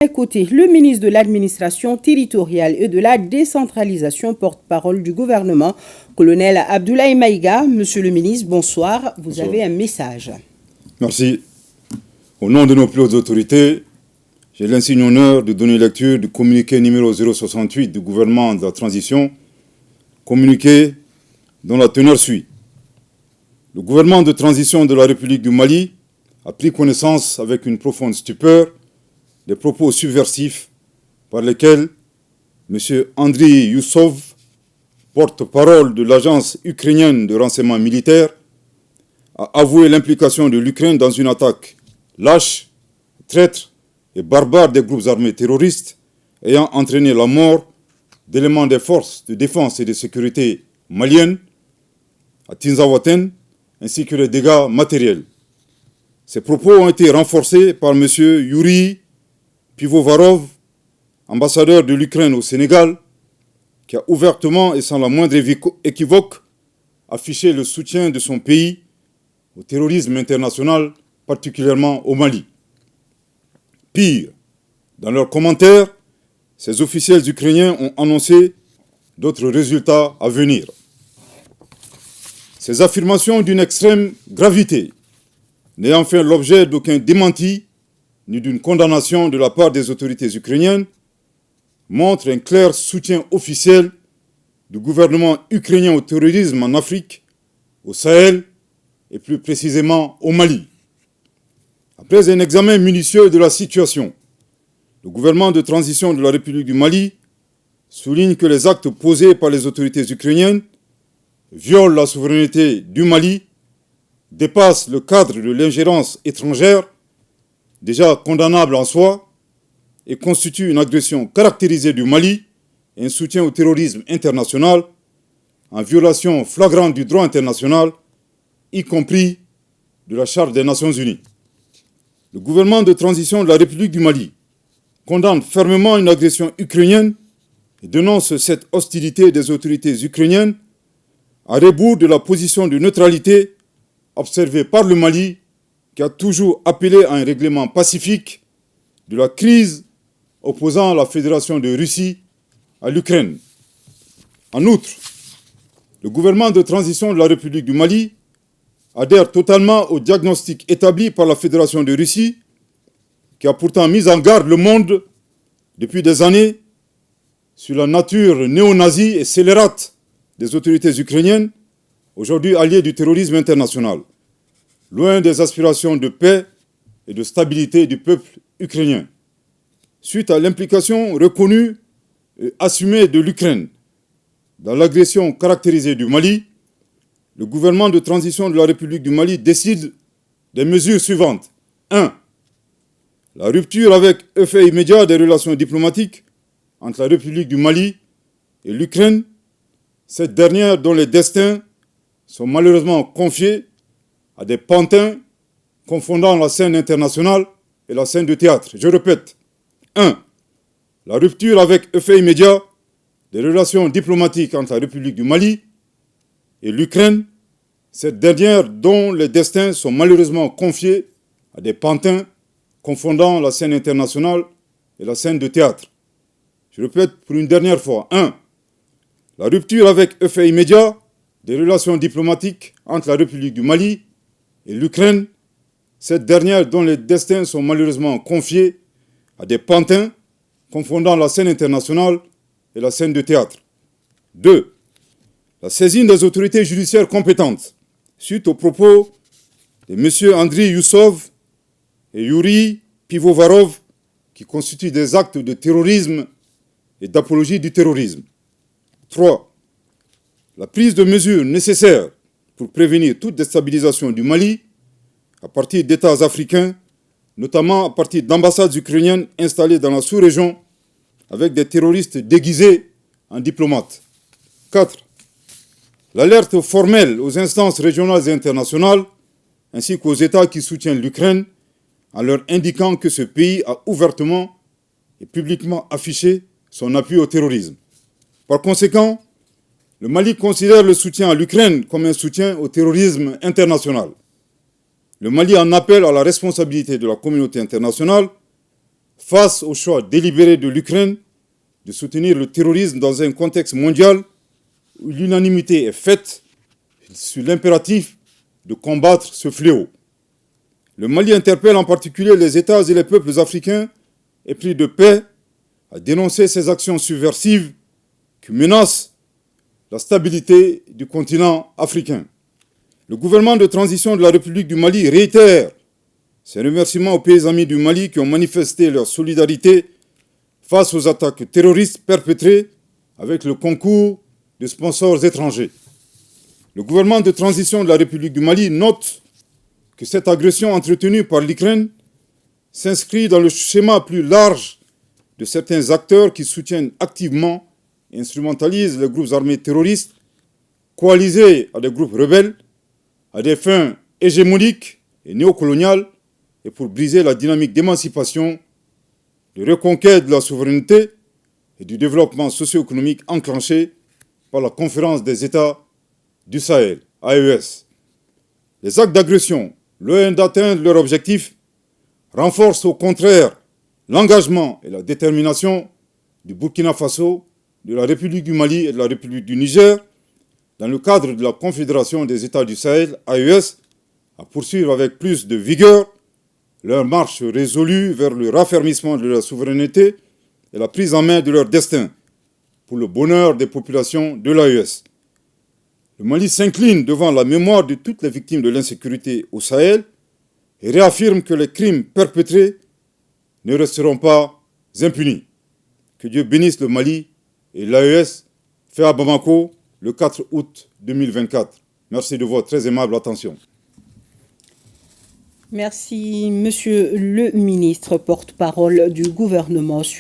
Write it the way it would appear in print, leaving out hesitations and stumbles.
Écoutez, le ministre de l'Administration territoriale et de la décentralisation, porte-parole du gouvernement, colonel Abdoulaye Maïga. Monsieur le ministre, bonsoir. Vous avez un message. Merci. Au nom de nos plus hautes autorités, j'ai l'insigne honneur de donner lecture du communiqué numéro 068 du gouvernement de la transition, communiqué dont la teneur suit. Le gouvernement de transition de la République du Mali a pris connaissance avec une profonde stupeur des propos subversifs par lesquels M. Andriy Youssov, porte-parole de l'agence ukrainienne de renseignement militaire, a avoué l'implication de l'Ukraine dans une attaque lâche, traître et barbare des groupes armés terroristes ayant entraîné la mort d'éléments des forces de défense et de sécurité maliennes à Tinzaouaten, ainsi que les dégâts matériels. Ces propos ont été renforcés par M. Yuri Pivovarov, ambassadeur de l'Ukraine au Sénégal, qui a ouvertement et sans la moindre équivoque affiché le soutien de son pays au terrorisme international, particulièrement au Mali. Pire, dans leurs commentaires, ces officiels ukrainiens ont annoncé d'autres résultats à venir. Ces affirmations d'une extrême gravité, n'ayant fait l'objet d'aucun démenti ni d'une condamnation de la part des autorités ukrainiennes, montrent un clair soutien officiel du gouvernement ukrainien au terrorisme en Afrique, au Sahel et plus précisément au Mali. Après un examen minutieux de la situation, le gouvernement de transition de la République du Mali souligne que les actes posés par les autorités ukrainiennes violent la souveraineté du Mali, dépassent le cadre de l'ingérence étrangère, déjà condamnable en soi, et constituent une agression caractérisée du Mali et un soutien au terrorisme international en violation flagrante du droit international, y compris de la Charte des Nations Unies. Le gouvernement de transition de la République du Mali condamne fermement une agression ukrainienne et dénonce cette hostilité des autorités ukrainiennes à rebours de la position de neutralité observée par le Mali, qui a toujours appelé à un règlement pacifique de la crise opposant la Fédération de Russie à l'Ukraine. En outre, le gouvernement de transition de la République du Mali adhère totalement au diagnostic établi par la Fédération de Russie, qui a pourtant mis en garde le monde depuis des années sur la nature néo-nazie et scélérate des autorités ukrainiennes, aujourd'hui alliées du terrorisme international, loin des aspirations de paix et de stabilité du peuple ukrainien. Suite à l'implication reconnue et assumée de l'Ukraine dans l'agression caractérisée du Mali, le gouvernement de transition de la République du Mali décide des mesures suivantes. 1. La rupture avec effet immédiat des relations diplomatiques entre la République du Mali et l'Ukraine, cette dernière dont les destins sont malheureusement confiés à des pantins confondant la scène internationale et la scène de théâtre. Je répète. 1. La rupture avec effet immédiat des relations diplomatiques entre la République du Mali et l'Ukraine, cette dernière dont les destins sont malheureusement confiés à des pantins confondant la scène internationale et la scène de théâtre. Je répète pour une dernière fois. 1. La rupture avec effet immédiat des relations diplomatiques entre la République du Mali et l'Ukraine, cette dernière dont les destins sont malheureusement confiés à des pantins confondant la scène internationale et la scène de théâtre. 2. La saisine des autorités judiciaires compétentes suite aux propos de M. Andriy Youssov et Yuri Pivovarov qui constituent des actes de terrorisme et d'apologie du terrorisme. 3. La prise de mesures nécessaires pour prévenir toute déstabilisation du Mali à partir d'États africains, notamment à partir d'ambassades ukrainiennes installées dans la sous-région avec des terroristes déguisés en diplomates. 4. L'alerte formelle aux instances régionales et internationales ainsi qu'aux États qui soutiennent l'Ukraine en leur indiquant que ce pays a ouvertement et publiquement affiché son appui au terrorisme. Par conséquent, le Mali considère le soutien à l'Ukraine comme un soutien au terrorisme international. Le Mali en appelle à la responsabilité de la communauté internationale face au choix délibéré de l'Ukraine de soutenir le terrorisme dans un contexte mondial où l'unanimité est faite sur l'impératif de combattre ce fléau. Le Mali interpelle en particulier les États et les peuples africains épris de paix à dénoncer ces actions subversives qui menacent la stabilité du continent africain. Le gouvernement de transition de la République du Mali réitère ses remerciements aux pays amis du Mali qui ont manifesté leur solidarité face aux attaques terroristes perpétrées avec le concours de sponsors étrangers. Le gouvernement de transition de la République du Mali note que cette agression entretenue par l'Ukraine s'inscrit dans le schéma plus large de certains acteurs qui soutiennent activement et instrumentalisent les groupes armés terroristes, coalisés à des groupes rebelles, à des fins hégémoniques et néocoloniales, et pour briser la dynamique d'émancipation, de reconquête de la souveraineté et du développement socio-économique enclenché par la Conférence des États du Sahel, AES. Les actes d'agression, loin d'atteindre leur objectif, renforcent au contraire l'engagement et la détermination du Burkina Faso, de la République du Mali et de la République du Niger, dans le cadre de la Confédération des États du Sahel, AES, à poursuivre avec plus de vigueur leur marche résolue vers le raffermissement de leur souveraineté et la prise en main de leur destin, pour le bonheur des populations de l'AES. Le Mali s'incline devant la mémoire de toutes les victimes de l'insécurité au Sahel et réaffirme que les crimes perpétrés ne resteront pas impunis. Que Dieu bénisse le Mali et l'AES, fait à Bamako le 4 août 2024. Merci de votre très aimable attention. Merci, Monsieur le ministre, porte-parole du gouvernement.